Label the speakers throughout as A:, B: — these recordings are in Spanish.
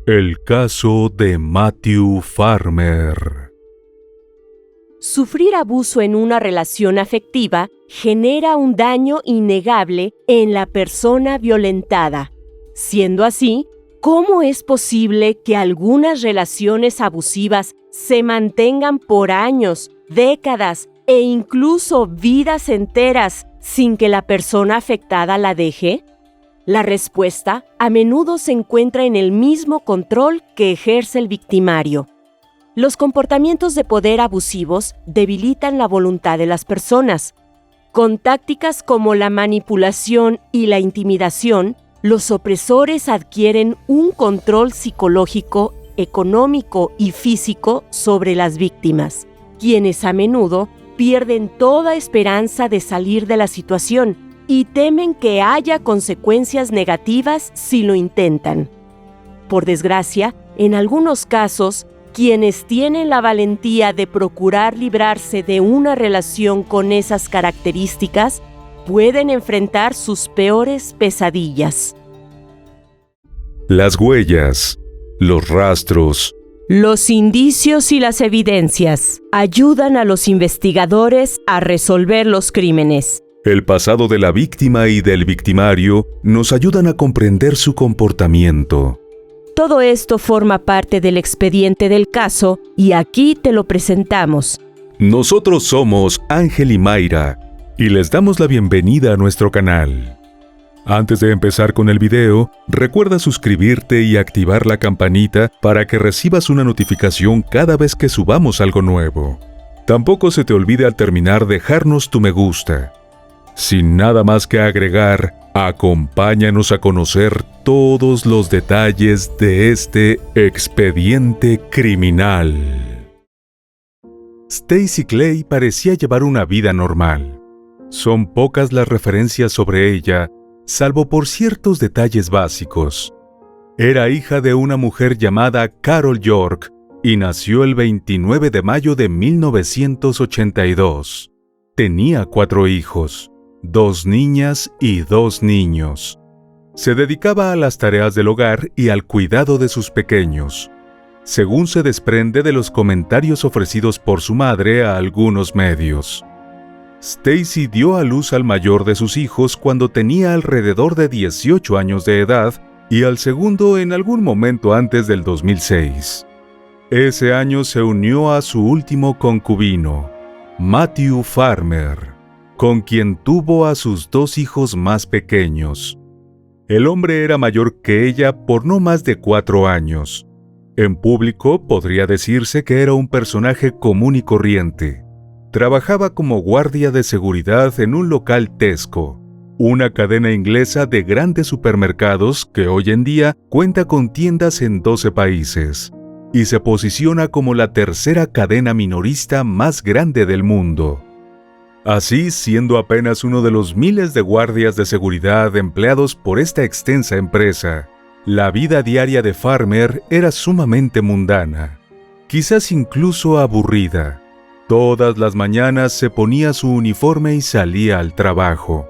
A: El caso de Matthew Farmer.
B: Sufrir abuso en una relación afectiva genera un daño innegable en la persona violentada. Siendo así, ¿cómo es posible que algunas relaciones abusivas se mantengan por años, décadas e incluso vidas enteras sin que la persona afectada la deje? La respuesta a menudo se encuentra en el mismo control que ejerce el victimario. Los comportamientos de poder abusivos debilitan la voluntad de las personas. Con tácticas como la manipulación y la intimidación, los opresores adquieren un control psicológico, económico y físico sobre las víctimas, quienes a menudo pierden toda esperanza de salir de la situación y temen que haya consecuencias negativas si lo intentan. Por desgracia, en algunos casos, quienes tienen la valentía de procurar librarse de una relación con esas características pueden enfrentar sus peores pesadillas.
A: Las huellas, los rastros,
B: los indicios y las evidencias ayudan a los investigadores a resolver los crímenes.
A: el pasado de la víctima y del victimario nos ayudan a comprender su comportamiento.
B: Todo esto forma parte del expediente del caso y aquí te lo presentamos.
A: Nosotros somos Ángel y Mayra y les damos la bienvenida a nuestro canal. Antes de empezar con el video, recuerda suscribirte y activar la campanita para que recibas una notificación cada vez que subamos algo nuevo. Tampoco se te olvide al terminar dejarnos tu me gusta. Sin nada más que agregar, acompáñanos a conocer todos los detalles de este expediente criminal. Stacy Clay parecía llevar una vida normal. Son pocas las referencias sobre ella, salvo por ciertos detalles básicos. Era hija de una mujer llamada Carol York y nació el 29 de mayo de 1982. Tenía 4 hijos, 2 niñas y 2 niños. Se dedicaba a las tareas del hogar y al cuidado de sus pequeños, según se desprende de los comentarios ofrecidos por su madre a algunos medios. Stacy dio a luz al mayor de sus hijos cuando tenía alrededor de 18 años de edad y al segundo en algún momento antes del 2006. Ese año se unió a su último concubino, Matthew Farmer, con quien tuvo a sus 2 hijos más pequeños. El hombre era mayor que ella por no más de 4 años. En público podría decirse que era un personaje común y corriente. Trabajaba como guardia de seguridad en un local Tesco, una cadena inglesa de grandes supermercados que hoy en día cuenta con tiendas en 12 países y se posiciona como la tercera cadena minorista más grande del mundo. Así, siendo apenas uno de los miles de guardias de seguridad empleados por esta extensa empresa, la vida diaria de Farmer era sumamente mundana, quizás incluso aburrida. Todas las mañanas se ponía su uniforme y salía al trabajo.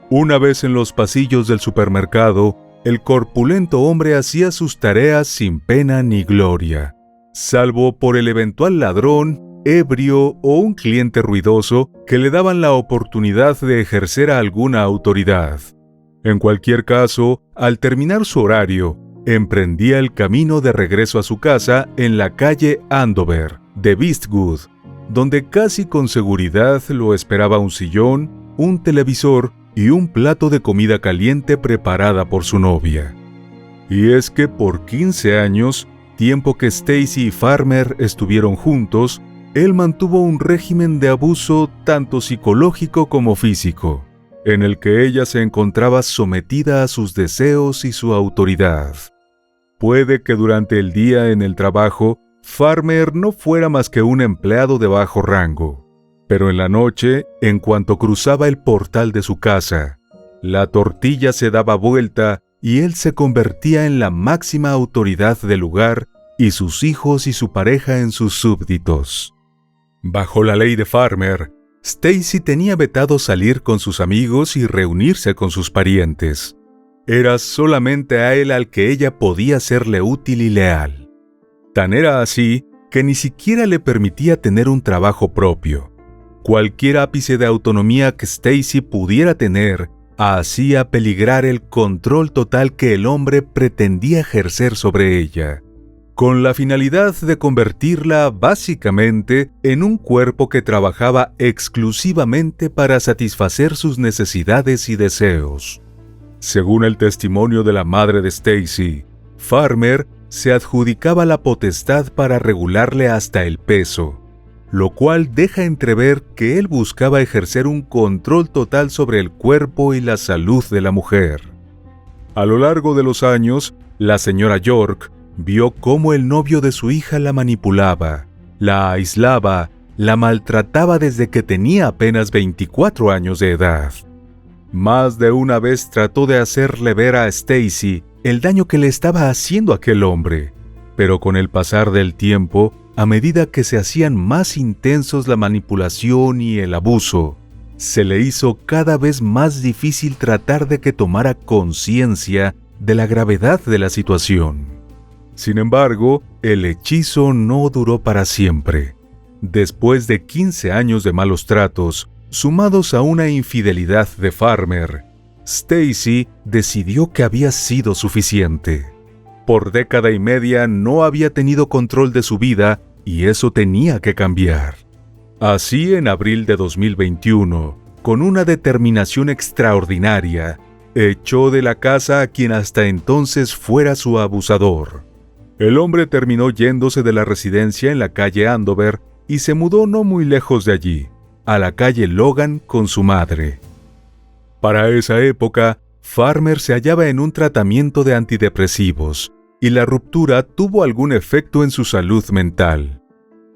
A: Una vez en los pasillos del supermercado, el corpulento hombre hacía sus tareas sin pena ni gloria, salvo por el eventual ladrón, ebrio o un cliente ruidoso que le daban la oportunidad de ejercer alguna autoridad. En cualquier caso, al terminar su horario, emprendía el camino de regreso a su casa en la calle Andover de Beastwood, donde casi con seguridad lo esperaba un sillón, un televisor y un plato de comida caliente preparada por su novia. Y es que por 15 años, tiempo que Stacy y Farmer estuvieron juntos, él mantuvo un régimen de abuso tanto psicológico como físico, en el que ella se encontraba sometida a sus deseos y su autoridad. Puede que durante el día en el trabajo, Farmer no fuera más que un empleado de bajo rango, pero en la noche, en cuanto cruzaba el portal de su casa, la tortilla se daba vuelta y él se convertía en la máxima autoridad del lugar y sus hijos y su pareja en sus súbditos. Bajo la ley de Farmer, Stacy tenía vetado salir con sus amigos y reunirse con sus parientes. Era solamente a él al que ella podía serle útil y leal. Tan era así que ni siquiera le permitía tener un trabajo propio. Cualquier ápice de autonomía que Stacy pudiera tener hacía peligrar el control total que el hombre pretendía ejercer sobre ella, con la finalidad de convertirla básicamente en un cuerpo que trabajaba exclusivamente para satisfacer sus necesidades y deseos. Según el testimonio de la madre de Stacy, Farmer se adjudicaba la potestad para regularle hasta el peso, lo cual deja entrever que él buscaba ejercer un control total sobre el cuerpo y la salud de la mujer. A lo largo de los años, la señora York vio cómo el novio de su hija la manipulaba, la aislaba, la maltrataba desde que tenía apenas 24 años de edad. Más de una vez trató de hacerle ver a Stacy el daño que le estaba haciendo aquel hombre, pero con el pasar del tiempo, a medida que se hacían más intensos la manipulación y el abuso, se le hizo cada vez más difícil tratar de que tomara conciencia de la gravedad de la situación. Sin embargo, el hechizo no duró para siempre. Después de 15 años de malos tratos, sumados a una infidelidad de Farmer, Stacy decidió que había sido suficiente. Por década y media no había tenido control de su vida y eso tenía que cambiar. Así, en abril de 2021, con una determinación extraordinaria, echó de la casa a quien hasta entonces fuera su abusador. El hombre terminó yéndose de la residencia en la calle Andover y se mudó no muy lejos de allí, a la calle Logan con su madre. Para esa época, Farmer se hallaba en un tratamiento de antidepresivos y la ruptura tuvo algún efecto en su salud mental.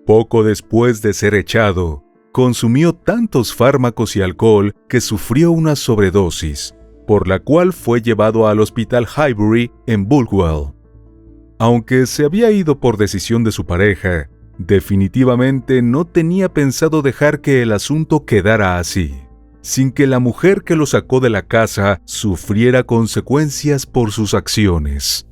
A: Poco después de ser echado, consumió tantos fármacos y alcohol que sufrió una sobredosis, por la cual fue llevado al Hospital Highbury en Bulwell. Aunque se había ido por decisión de su pareja, definitivamente no tenía pensado dejar que el asunto quedara así, sin que la mujer que lo sacó de la casa sufriera consecuencias por sus acciones.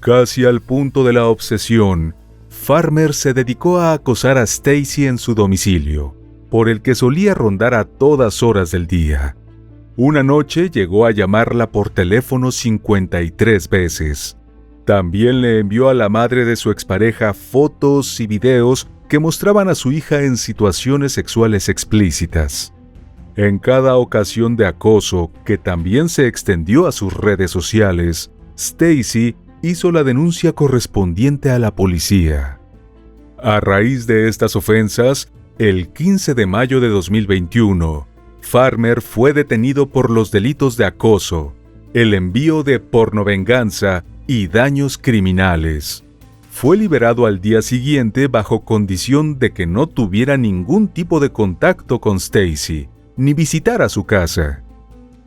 A: Casi al punto de la obsesión, Farmer se dedicó a acosar a Stacy en su domicilio, por el que solía rondar a todas horas del día. Una noche llegó a llamarla por teléfono 53 veces. También le envió a la madre de su expareja fotos y videos que mostraban a su hija en situaciones sexuales explícitas. En cada ocasión de acoso, que también se extendió a sus redes sociales, Stacy hizo la denuncia correspondiente a la policía. A raíz de estas ofensas, el 15 de mayo de 2021, Farmer fue detenido por los delitos de acoso, el envío de pornovenganza y daños criminales. Fue liberado al día siguiente bajo condición de que no tuviera ningún tipo de contacto con Stacy, ni visitar a su casa.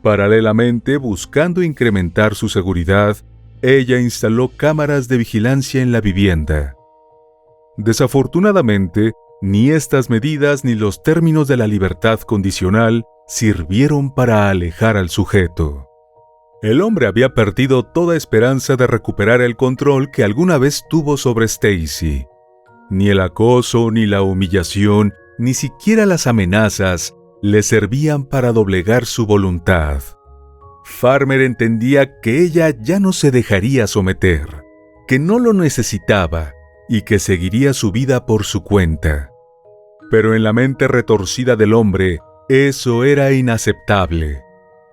A: Paralelamente, buscando incrementar su seguridad, ella instaló cámaras de vigilancia en la vivienda. Desafortunadamente, ni estas medidas ni los términos de la libertad condicional sirvieron para alejar al sujeto. El hombre había perdido toda esperanza de recuperar el control que alguna vez tuvo sobre Stacy. Ni el acoso, ni la humillación, ni siquiera las amenazas le servían para doblegar su voluntad. Farmer entendía que ella ya no se dejaría someter, que no lo necesitaba y que seguiría su vida por su cuenta. Pero en la mente retorcida del hombre, eso era inaceptable.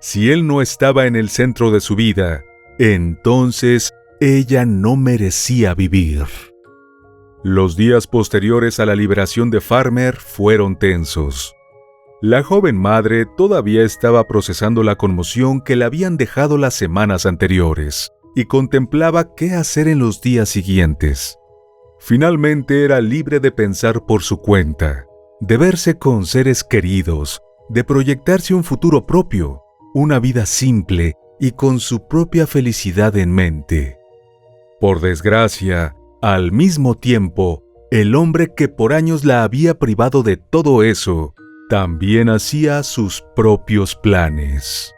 A: Si él no estaba en el centro de su vida, entonces ella no merecía vivir. Los días posteriores a la liberación de Farmer fueron tensos. La joven madre todavía estaba procesando la conmoción que le habían dejado las semanas anteriores y contemplaba qué hacer en los días siguientes. Finalmente era libre de pensar por su cuenta, de verse con seres queridos, de proyectarse un futuro propio, una vida simple y con su propia felicidad en mente. Por desgracia, al mismo tiempo, el hombre que por años la había privado de todo eso, también hacía sus propios planes.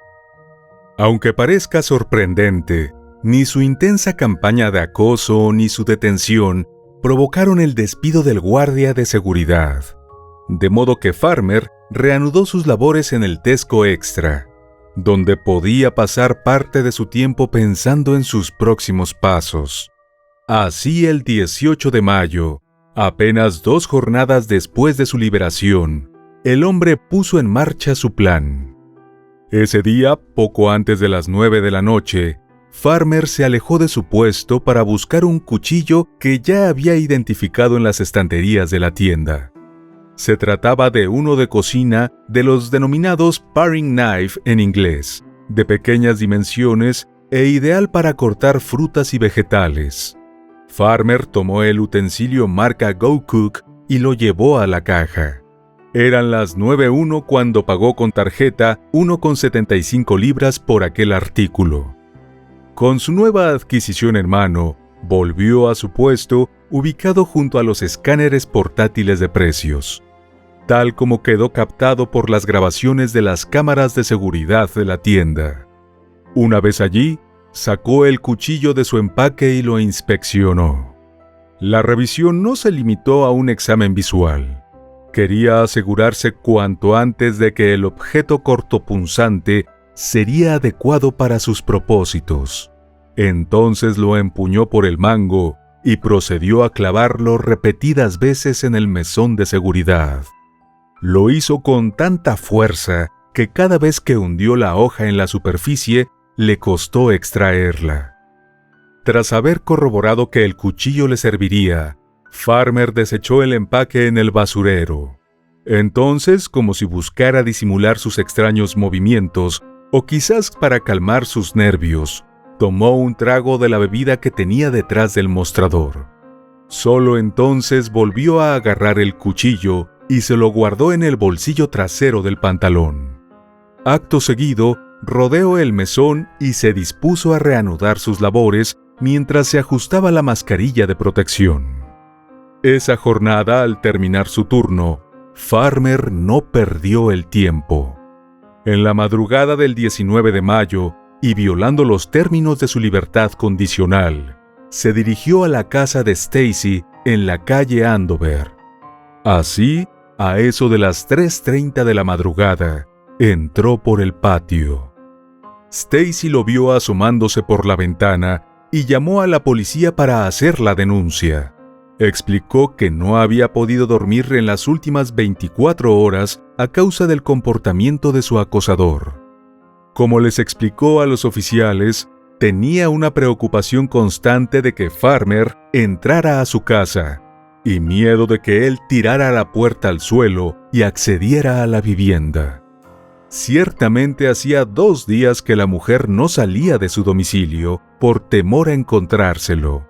A: Aunque parezca sorprendente, ni su intensa campaña de acoso ni su detención provocaron el despido del guardia de seguridad, de modo que Farmer reanudó sus labores en el Tesco Extra, donde podía pasar parte de su tiempo pensando en sus próximos pasos. Así, el 18 de mayo, apenas 2 jornadas después de su liberación, el hombre puso en marcha su plan. Ese día, poco antes de las 9 de la noche, Farmer se alejó de su puesto para buscar un cuchillo que ya había identificado en las estanterías de la tienda. Se trataba de uno de cocina de los denominados paring knife en inglés, de pequeñas dimensiones e ideal para cortar frutas y vegetales. Farmer tomó el utensilio marca Go Cook y lo llevó a la caja. Eran las 9:01 cuando pagó con tarjeta 1,75 libras por aquel artículo. Con su nueva adquisición en mano, volvió a su puesto ubicado junto a los escáneres portátiles de precios, tal como quedó captado por las grabaciones de las cámaras de seguridad de la tienda. Una vez allí, sacó el cuchillo de su empaque y lo inspeccionó. La revisión no se limitó a un examen visual. Quería asegurarse cuanto antes de que el objeto cortopunzante sería adecuado para sus propósitos. Entonces lo empuñó por el mango y procedió a clavarlo repetidas veces en el mesón de seguridad. Lo hizo con tanta fuerza que cada vez que hundió la hoja en la superficie, le costó extraerla. Tras haber corroborado que el cuchillo le serviría, Farmer desechó el empaque en el basurero. Entonces, como si buscara disimular sus extraños movimientos, o quizás para calmar sus nervios, tomó un trago de la bebida que tenía detrás del mostrador. Solo entonces volvió a agarrar el cuchillo y se lo guardó en el bolsillo trasero del pantalón. Acto seguido, rodeó el mesón y se dispuso a reanudar sus labores mientras se ajustaba la mascarilla de protección. Esa jornada, al terminar su turno, Farmer no perdió el tiempo. En la madrugada del 19 de mayo, y violando los términos de su libertad condicional, se dirigió a la casa de Stacy en la calle Andover. Así, a eso de las 3:30 de la madrugada, entró por el patio. Stacy lo vio asomándose por la ventana y llamó a la policía para hacer la denuncia. Explicó que no había podido dormir en las últimas 24 horas a causa del comportamiento de su acosador. Como les explicó a los oficiales, tenía una preocupación constante de que Farmer entrara a su casa y miedo de que él tirara la puerta al suelo y accediera a la vivienda. Ciertamente hacía 2 días que la mujer no salía de su domicilio por temor a encontrárselo.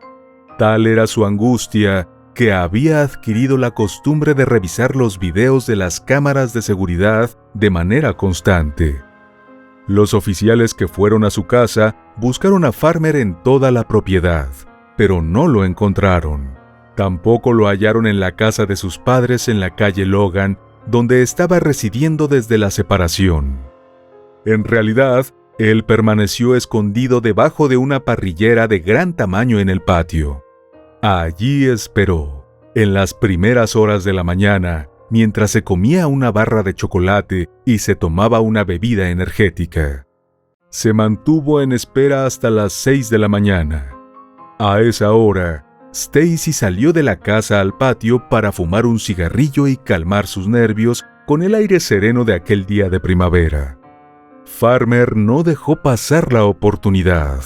A: Tal era su angustia que había adquirido la costumbre de revisar los videos de las cámaras de seguridad de manera constante. Los oficiales que fueron a su casa buscaron a Farmer en toda la propiedad, pero no lo encontraron. Tampoco lo hallaron en la casa de sus padres en la calle Logan, donde estaba residiendo desde la separación. En realidad, él permaneció escondido debajo de una parrillera de gran tamaño en el patio. Allí esperó, en las primeras horas de la mañana, mientras se comía una barra de chocolate y se tomaba una bebida energética. Se mantuvo en espera hasta las 6 de la mañana. A esa hora, Stacy salió de la casa al patio para fumar un cigarrillo y calmar sus nervios con el aire sereno de aquel día de primavera. Farmer no dejó pasar la oportunidad.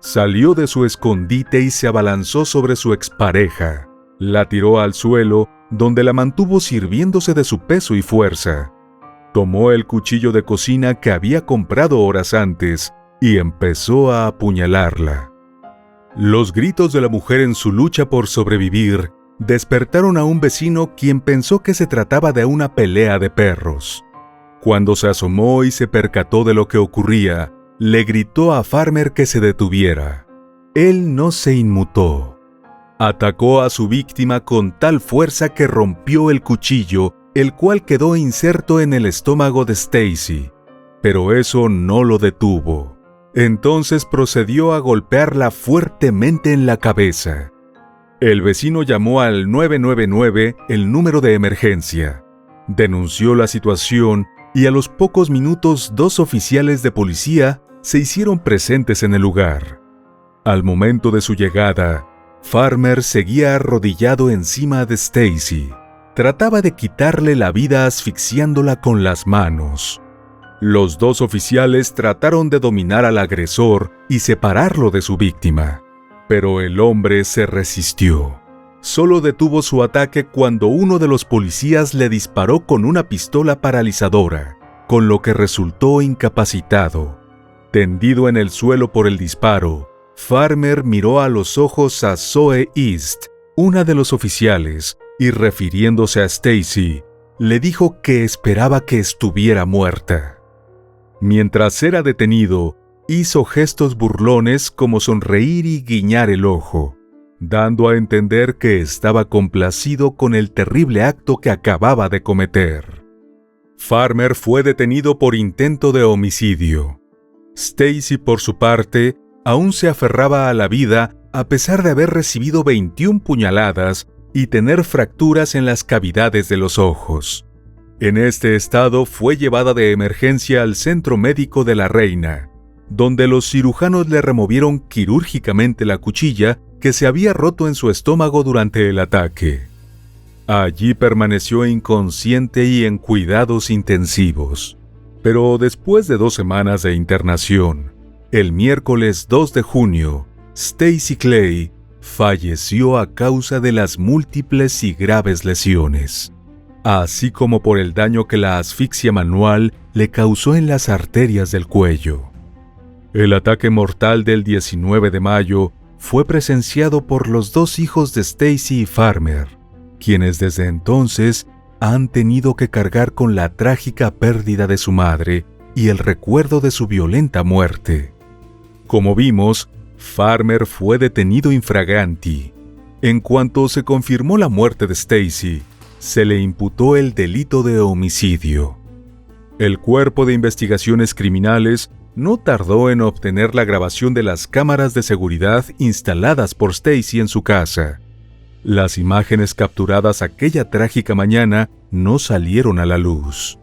A: Salió de su escondite y se abalanzó sobre su expareja. La tiró al suelo, donde la mantuvo sirviéndose de su peso y fuerza. Tomó el cuchillo de cocina que había comprado horas antes y empezó a apuñalarla. Los gritos de la mujer en su lucha por sobrevivir despertaron a un vecino, quien pensó que se trataba de una pelea de perros. Cuando se asomó y se percató de lo que ocurría, le gritó a Farmer que se detuviera. Él no se inmutó. Atacó a su víctima con tal fuerza que rompió el cuchillo, el cual quedó inserto en el estómago de Stacy. pero eso no lo detuvo. Entonces procedió a golpearla fuertemente en la cabeza. El vecino llamó al 999, el número de emergencia. Denunció la situación y a los pocos minutos 2 oficiales de policía se hicieron presentes en el lugar. Al momento de su llegada, Farmer seguía arrodillado encima de Stacy. Trataba de quitarle la vida asfixiándola con las manos. Los 2 oficiales trataron de dominar al agresor y separarlo de su víctima, pero el hombre se resistió. Solo detuvo su ataque cuando uno de los policías le disparó con una pistola paralizadora, con lo que resultó incapacitado. Tendido en el suelo por el disparo, Farmer miró a los ojos a Zoe East, una de los oficiales, y refiriéndose a Stacy, le dijo que esperaba que estuviera muerta. Mientras era detenido, hizo gestos burlones como sonreír y guiñar el ojo, dando a entender que estaba complacido con el terrible acto que acababa de cometer. Farmer fue detenido por intento de homicidio. Stacy, por su parte, aún se aferraba a la vida a pesar de haber recibido 21 puñaladas y tener fracturas en las cavidades de los ojos. En este estado fue llevada de emergencia al Centro Médico de la Reina, donde los cirujanos le removieron quirúrgicamente la cuchilla que se había roto en su estómago durante el ataque. Allí permaneció inconsciente y en cuidados intensivos. Pero después de 2 semanas de internación, el miércoles 2 de junio, Stacy Clay falleció a causa de las múltiples y graves lesiones, así como por el daño que la asfixia manual le causó en las arterias del cuello. El ataque mortal del 19 de mayo fue presenciado por los 2 hijos de Stacy y Farmer, quienes desde entonces han tenido que cargar con la trágica pérdida de su madre y el recuerdo de su violenta muerte. Como vimos, Farmer fue detenido infraganti. En cuanto se confirmó la muerte de Stacy, se le imputó el delito de homicidio. El Cuerpo de Investigaciones Criminales no tardó en obtener la grabación de las cámaras de seguridad instaladas por Stacy en su casa. Las imágenes capturadas aquella trágica mañana no salieron a la luz.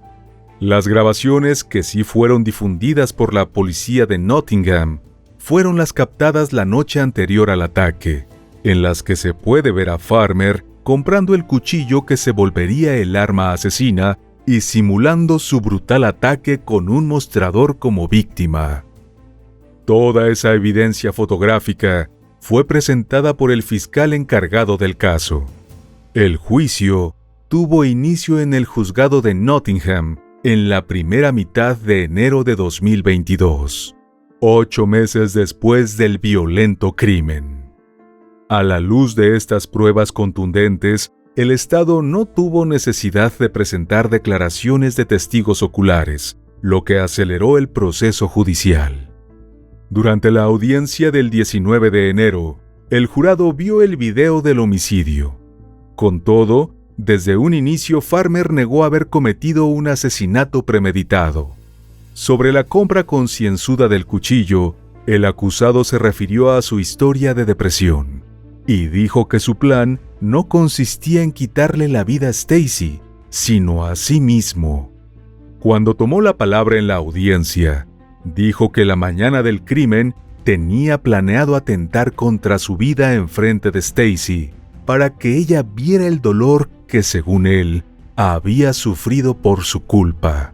A: Las grabaciones que sí fueron difundidas por la policía de Nottingham fueron las captadas la noche anterior al ataque, en las que se puede ver a Farmer comprando el cuchillo que se volvería el arma asesina y simulando su brutal ataque con un mostrador como víctima. Toda esa evidencia fotográfica fue presentada por el fiscal encargado del caso. El juicio tuvo inicio en el juzgado de Nottingham en la primera mitad de enero de 2022, 8 meses después del violento crimen. A la luz de estas pruebas contundentes, el Estado no tuvo necesidad de presentar declaraciones de testigos oculares, lo que aceleró el proceso judicial. Durante la audiencia del 19 de enero, el jurado vio el video del homicidio. Con todo, desde un inicio Farmer negó haber cometido un asesinato premeditado. Sobre la compra concienzuda del cuchillo, el acusado se refirió a su historia de depresión y dijo que su plan no consistía en quitarle la vida a Stacy, sino a sí mismo. Cuando tomó la palabra en la audiencia, dijo que la mañana del crimen tenía planeado atentar contra su vida en frente de Stacy para que ella viera el dolor que, según él, había sufrido por su culpa.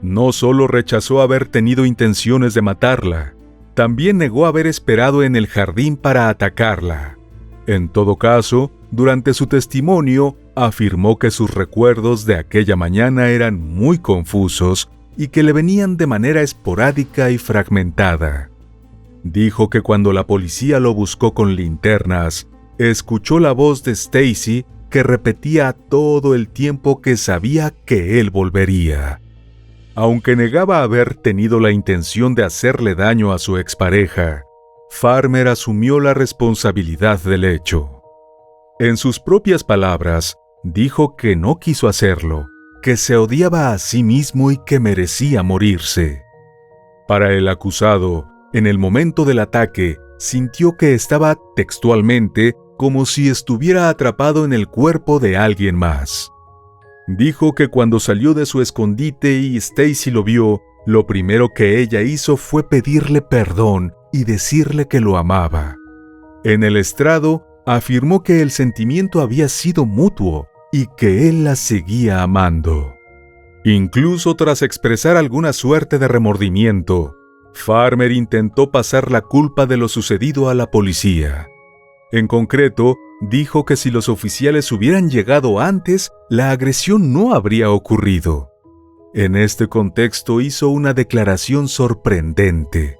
A: No solo rechazó haber tenido intenciones de matarla, también negó haber esperado en el jardín para atacarla. En todo caso, durante su testimonio, afirmó que sus recuerdos de aquella mañana eran muy confusos y que le venían de manera esporádica y fragmentada. Dijo que cuando la policía lo buscó con linternas, escuchó la voz de Stacy que repetía todo el tiempo que sabía que él volvería. Aunque negaba haber tenido la intención de hacerle daño a su expareja, Farmer asumió la responsabilidad del hecho. En sus propias palabras, dijo que no quiso hacerlo, que se odiaba a sí mismo y que merecía morirse. Para el acusado, en el momento del ataque, sintió que estaba textualmente como si estuviera atrapado en el cuerpo de alguien más. Dijo que cuando salió de su escondite y Stacy lo vio, lo primero que ella hizo fue pedirle perdón y decirle que lo amaba. En el estrado, afirmó que el sentimiento había sido mutuo y que él la seguía amando. Incluso tras expresar alguna suerte de remordimiento, Farmer intentó pasar la culpa de lo sucedido a la policía. En concreto, dijo que si los oficiales hubieran llegado antes, la agresión no habría ocurrido. En este contexto hizo una declaración sorprendente.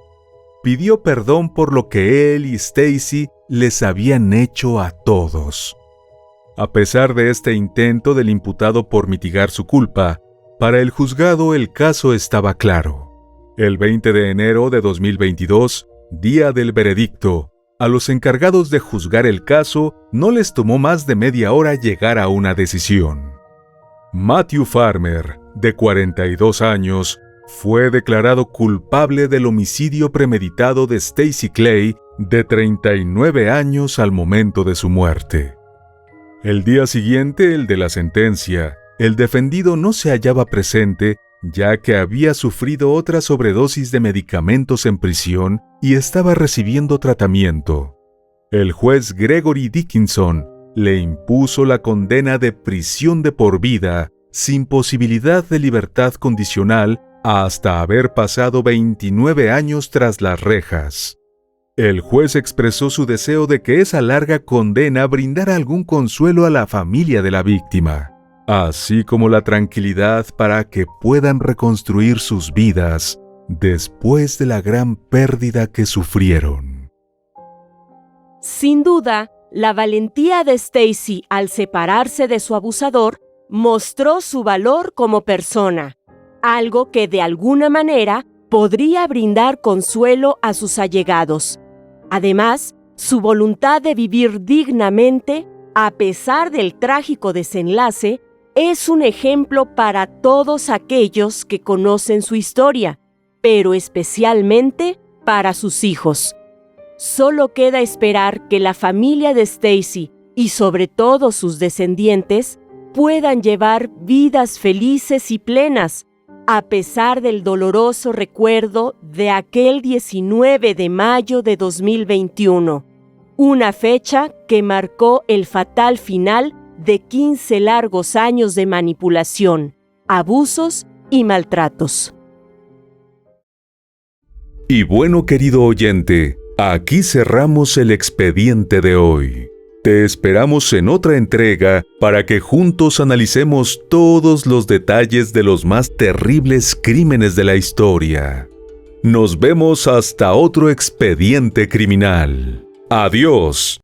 A: Pidió perdón por lo que él y Stacy les habían hecho a todos. A pesar de este intento del imputado por mitigar su culpa, para el juzgado el caso estaba claro. El 20 de enero de 2022, día del veredicto, a los encargados de juzgar el caso no les tomó más de media hora llegar a una decisión. Matthew Farmer, de 42 años, fue declarado culpable del homicidio premeditado de Stacy Clay, de 39 años al momento de su muerte. El día siguiente, el de la sentencia, el defendido no se hallaba presente, ya que había sufrido otra sobredosis de medicamentos en prisión y estaba recibiendo tratamiento. El juez Gregory Dickinson le impuso la condena de prisión de por vida, sin posibilidad de libertad condicional, hasta haber pasado 29 años tras las rejas. El juez expresó su deseo de que esa larga condena brindara algún consuelo a la familia de la víctima, así como la tranquilidad para que puedan reconstruir sus vidas después de la gran pérdida que sufrieron.
B: Sin duda, la valentía de Stacy al separarse de su abusador mostró su valor como persona, algo que de alguna manera podría brindar consuelo a sus allegados. Además, su voluntad de vivir dignamente, a pesar del trágico desenlace, es un ejemplo para todos aquellos que conocen su historia, pero especialmente para sus hijos. Solo queda esperar que la familia de Stacy y sobre todo sus descendientes puedan llevar vidas felices y plenas, a pesar del doloroso recuerdo de aquel 19 de mayo de 2021, una fecha que marcó el fatal final de 15 largos años de manipulación, abusos y maltratos.
A: Y bueno, querido oyente, aquí cerramos el expediente de hoy. Te esperamos en otra entrega para que juntos analicemos todos los detalles de los más terribles crímenes de la historia. Nos vemos hasta otro expediente criminal. Adiós.